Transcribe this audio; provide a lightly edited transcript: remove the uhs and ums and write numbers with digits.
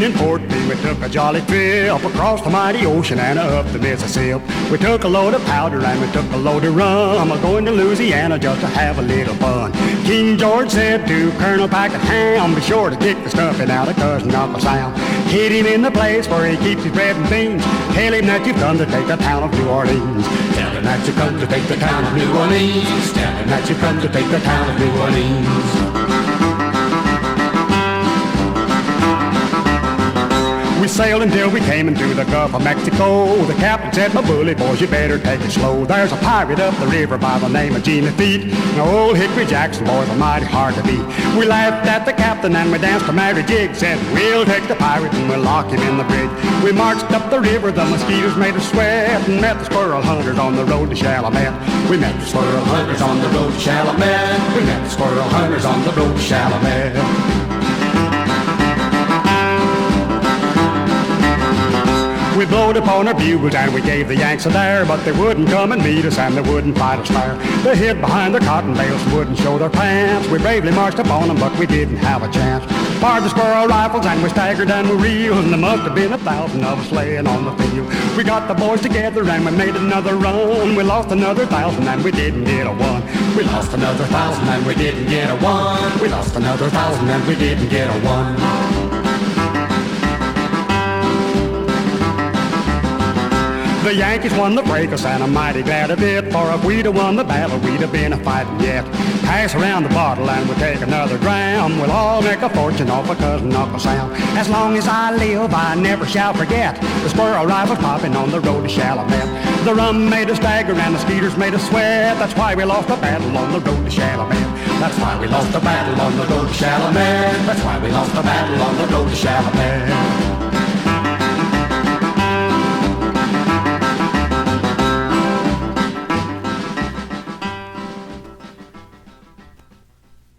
Being in Fort Lee, we took a jolly trip across the mighty ocean and up the Mississippi. We took a load of powder and we took a load of rum. We're going to Louisiana just to have a little fun. King George said to Colonel Pakenham, be sure to kick the stuffing out of Cousin Uncle Sam. Hit him in the place where he keeps his bread and beans. Tell him that you've come to take the town of New Orleans. Tell him that you've come to take the town of New Orleans. Tell him that you've come to take the town of New Orleans. We sailed until we came into the Gulf of Mexico. The captain said, my bully boys, you better take it slow. There's a pirate up the river by the name of Jimmy Feet. Now old Hickory Jackson boys are mighty hard to beat. We laughed at the captain and we danced to Mary Jig. Said, we'll take the pirate and we'll lock him in the brig. We marched up the river, the mosquitoes made us sweat, and met the squirrel hunters on the road to Chalamet. We met the squirrel hunters on the road to Chalamet. We met the squirrel hunters on the road to Chalamet. We blowed upon our bugles and we gave the Yanks a dare, but they wouldn't come and meet us and they wouldn't fight us fair. They hid behind their cotton bales and wouldn't show their pants. We bravely marched upon them, but we didn't have a chance. Fired the squirrel rifles and we staggered and we reeled, and there must have been 1,000 of us laying on the field. We got the boys together and we made another run. We lost another 1,000 and we didn't get a one. We lost another 1,000 and we didn't get a one. We lost another 1,000 and we didn't get a one. The Yankees won the fracas and I'm mighty glad of it, for if we'd have won the battle, we'd have been a-fighting yet. Pass around the bottle and we'll take another dram. We'll all make a fortune off of Cousin Uncle Sam. As long as I live, I never shall forget the squirrel rifles popping on the road to Chalamet. The rum made us stagger and the skeeters made us sweat. That's why we lost the battle on the road to Chalamet. That's why we lost the battle on the road to Chalamet. That's why we lost the battle on the road to Chalamet.